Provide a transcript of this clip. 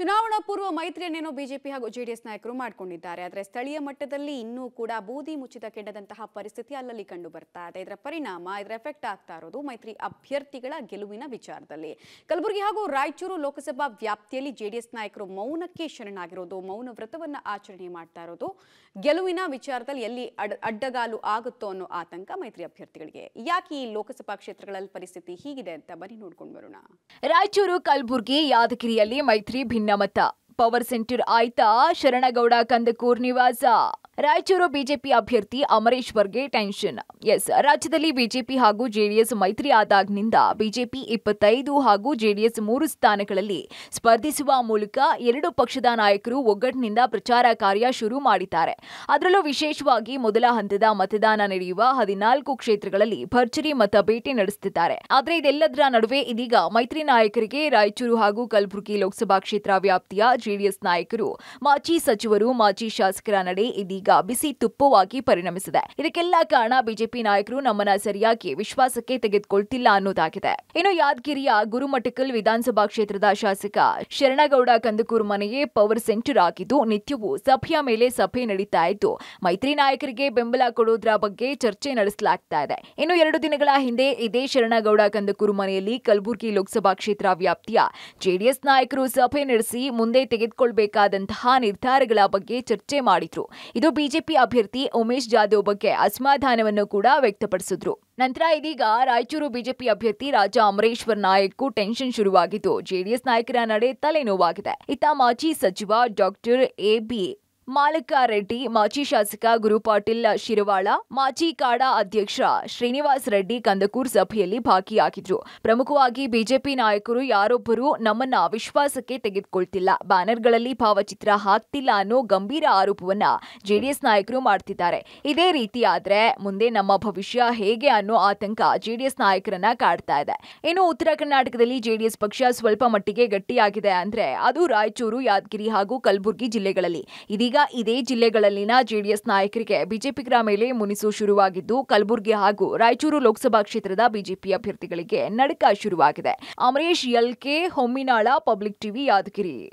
ಚುನಾವಣಾ ಪೂರ್ವ ಮೈತ್ರಿಯನ್ನೇನೋ ಬಿಜೆಪಿ ಹಾಗೂ ಜೆಡಿಎಸ್ ನಾಯಕರು ಮಾಡಿಕೊಂಡಿದ್ದಾರೆ. ಆದರೆ ಸ್ಥಳೀಯ ಮಟ್ಟದಲ್ಲಿ ಇನ್ನೂ ಕೂಡ ಬೂದಿ ಮುಚ್ಚಿದ ಕೆಂಡದಂತಹ ಪರಿಸ್ಥಿತಿ ಅಲ್ಲಲ್ಲಿ ಕಂಡು ಬರ್ತಾ ಇದೆ. ಇದರ ಪರಿಣಾಮ, ಇದರ ಎಫೆಕ್ಟ್ ಆಗ್ತಾ ಇರೋದು ಮೈತ್ರಿ ಅಭ್ಯರ್ಥಿಗಳ ಗೆಲುವಿನ ವಿಚಾರದಲ್ಲಿ. ಕಲಬುರಗಿ ಹಾಗೂ ರಾಯಚೂರು ಲೋಕಸಭಾ ವ್ಯಾಪ್ತಿಯಲ್ಲಿ ಜೆಡಿಎಸ್ ನಾಯಕರು ಮೌನಕ್ಕೆ ಶರಣಾಗಿರೋದು, ಮೌನ ವ್ರತವನ್ನ ಆಚರಣೆ ಮಾಡ್ತಾ ಇರೋದು ಗೆಲುವಿನ ವಿಚಾರದಲ್ಲಿ ಎಲ್ಲಿ ಅಡ್ಡಗಾಲು ಆಗುತ್ತೋ ಅನ್ನೋ ಆತಂಕ ಮೈತ್ರಿ ಅಭ್ಯರ್ಥಿಗಳಿಗೆ. ಯಾಕೆ ಈ ಲೋಕಸಭಾ ಕ್ಷೇತ್ರಗಳಲ್ಲಿ ಪರಿಸ್ಥಿತಿ ಹೀಗಿದೆ ಅಂತ ಬನ್ನಿ ನೋಡ್ಕೊಂಡು ಬರೋಣ. ರಾಯಚೂರು, ಕಲಬುರಗಿ, ಯಾದಗಿರಿಯಲ್ಲಿ ಮೈತ್ರಿ ಭಿನ್ನಮತ. ಪವರ್ ಸೆಂಟರ್ ಆಯ್ತಾ ಶರಣಗೌಡ ಕಂದಕೂರ್ ನಿವಾಸ. ರಾಯಚೂರು ಬಿಜೆಪಿ ಅಭ್ಯರ್ಥಿ ಅಮರೇಶ್ವರ್ಗೆ ಟೆನ್ಷನ್. ರಾಜ್ಯದಲ್ಲಿ ಬಿಜೆಪಿ ಹಾಗೂ ಜೆಡಿಎಸ್ ಮೈತ್ರಿ ಆದಾಗ್ನಿಂದ ಬಿಜೆಪಿ 25 ಹಾಗೂ ಜೆಡಿಎಸ್ 3 ಸ್ಥಾನಗಳಲ್ಲಿ ಸ್ಪರ್ಧಿಸುವ ಮೂಲಕ ಎರಡು ಪಕ್ಷದ ನಾಯಕರು ಒಗ್ಗಟ್ಟಿನಿಂದ ಪ್ರಚಾರ ಕಾರ್ಯ ಶುರು ಮಾಡಿದ್ದಾರೆ. ಅದರಲ್ಲೂ ವಿಶೇಷವಾಗಿ ಮೊದಲ ಹಂತದ ಮತದಾನ ನಡೆಯುವ 14 ಕ್ಷೇತ್ರಗಳಲ್ಲಿ ಭರ್ಜರಿ ಮತ ಭೇಟಿ ನಡೆಸುತ್ತಿದ್ದಾರೆ. ಆದರೆ ಇದೆಲ್ಲದರ ನಡುವೆ ಇದೀಗ ಮೈತ್ರಿ ನಾಯಕರಿಗೆ ರಾಯಚೂರು ಹಾಗೂ ಕಲಬುರಗಿ ಲೋಕಸಭಾ ಕ್ಷೇತ್ರ ವ್ಯಾಪ್ತಿಯ ಜೆಡಿಎಸ್ ನಾಯಕರು, ಮಾಜಿ ಸಚಿವರು, ಮಾಜಿ ಶಾಸಕರ ನಡೆ ಇದೀಗ ಬಿಸಿ ತುಪ್ಪವಾಗಿ ಪರಿಣಮಿಸಿದೆ. ಇದಕ್ಕೆಲ್ಲ ಕಾರಣ ಬಿಜೆಪಿ ನಾಯಕರು ನಮ್ಮನ್ನ ಸರಿಯಾಗಿ ವಿಶ್ವಾಸಕ್ಕೆ ತೆಗೆದುಕೊಳ್ತಿಲ್ಲ ಅನ್ನೋದಾಗಿದೆ. ಇನ್ನು ಯಾದಗಿರಿಯ ಗುರುಮಠಕಲ್ ವಿಧಾನಸಭಾ ಕ್ಷೇತ್ರದ ಶಾಸಕ ಶರಣಗೌಡ ಕಂದಕೂರ್ ಮನೆಯೇ ಪವರ್ ಸೆಂಟರ್ ಆಗಿದ್ದು, ನಿತ್ಯವೂ ಸಭೆಯ ಮೇಲೆ ಸಭೆ ನಡೀತಾ ಇದ್ದು, ಮೈತ್ರಿ ನಾಯಕರಿಗೆ ಬೆಂಬಲ ಕೊಡೋದ್ರ ಬಗ್ಗೆ ಚರ್ಚೆ ನಡೆಸಲಾಗ್ತಾ ಇದೆ. ಇನ್ನು 2 ದಿನಗಳ ಹಿಂದೆ ಇದೇ ಶರಣಗೌಡ ಕಂದಕೂರ್ ಮನೆಯಲ್ಲಿ ಕಲಬುರಗಿ ಲೋಕಸಭಾ ಕ್ಷೇತ್ರ ವ್ಯಾಪ್ತಿಯ ಜೆಡಿಎಸ್ ನಾಯಕರು ಸಭೆ ನಡೆಸಿ ಮುಂದೆ ತೆಗೆದುಕೊಳ್ಳಬೇಕಾದಂತಹ ನಿರ್ಧಾರಗಳ ಬಗ್ಗೆ ಚರ್ಚೆ ಮಾಡಿದ್ರು. ಇದು ಬಿಜೆಪಿ ಅಭ್ಯರ್ಥಿ ಉಮೇಶ್ ಜಾಧವ್ ಬಗ್ಗೆ ಅಸಮಾಧಾನವನ್ನು ಕೂಡ ವ್ಯಕ್ತಪಡಿಸಿದ್ರು. ನಂತರ ಇದೀಗ ರಾಯಚೂರು ಬಿಜೆಪಿ ಅಭ್ಯರ್ಥಿ ರಾಜಾ ಅಮರೇಶ್ವರ್ ನಾಯಕ್ಗೂ ಟೆನ್ಷನ್ ಶುರುವಾಗಿದ್ದು, ಜೆಡಿಎಸ್ ನಾಯಕರ ನಡೆ ತಲೆನೋವಾಗಿದೆ. ಇತ್ತ ಮಾಜಿ ಸಚಿವ ಡಾಕ್ಟರ್ ಎ.ಬಿ. ಮಾಲಕಾರೆಡ್ಡಿ, ಮಾಜಿ ಶಾಸಕ ಗುರುಪಾಟೀಲ್ ಶಿರವಾಳ, ಮಾಜಿ ಕಾಡಾ ಅಧ್ಯಕ್ಷ ಶ್ರೀನಿವಾಸ್ ರೆಡ್ಡಿ ಕಂದಕೂರ್ ಸಭೆಯಲ್ಲಿ ಭಾಗಿಯಾಗಿದ್ರು. ಪ್ರಮುಖವಾಗಿ ಬಿಜೆಪಿ ನಾಯಕರು ಯಾರೊಬ್ಬರೂ ನಮ್ಮನ್ನ ವಿಶ್ವಾಸಕ್ಕೆ ತೆಗೆದುಕೊಳ್ತಿಲ್ಲ, ಬ್ಯಾನರ್ಗಳಲ್ಲಿ ಭಾವಚಿತ್ರ ಹಾಕ್ತಿಲ್ಲ ಅನ್ನೋ ಗಂಭೀರ ಆರೋಪವನ್ನ ಜೆಡಿಎಸ್ ನಾಯಕರು ಮಾಡ್ತಿದ್ದಾರೆ. ಇದೇ ರೀತಿ ಆದ್ರೆ ಮುಂದೆ ನಮ್ಮ ಭವಿಷ್ಯ ಹೇಗೆ ಅನ್ನೋ ಆತಂಕ ಜೆಡಿಎಸ್ ನಾಯಕರನ್ನ ಕಾಡ್ತಾ ಇದೆ. ಇನ್ನು ಉತ್ತರ ಕರ್ನಾಟಕದಲ್ಲಿ ಜೆಡಿಎಸ್ ಪಕ್ಷ ಸ್ವಲ್ಪ ಮಟ್ಟಿಗೆ ಗಟ್ಟಿಯಾಗಿದೆ ಅಂದ್ರೆ ಅದು ರಾಯಚೂರು, ಯಾದಗಿರಿ ಹಾಗೂ ಕಲಬುರಗಿ ಜಿಲ್ಲೆಗಳಲ್ಲಿ. ಇದೀಗ ಇದೇ ಜಿಲ್ಲೆಗಳಲ್ಲಿನ ಜೆಡಿಎಸ್ ನಾಯಕರಿಗೆ ಬಿಜೆಪಿಗರ ಮೇಲೆ ಮುನಿಸು ಶುರುವಾಗಿದ್ದು, ಕಲಬುರಗಿ ಹಾಗೂ ರಾಯಚೂರು ಲೋಕಸಭಾ ಕ್ಷೇತ್ರದ ಬಿಜೆಪಿ ಅಭ್ಯರ್ಥಿಗಳಿಗೆ ನಡುಕ ಶುರುವಾಗಿದೆ. Amaresh L K. Homminal, public TV, Yadgir.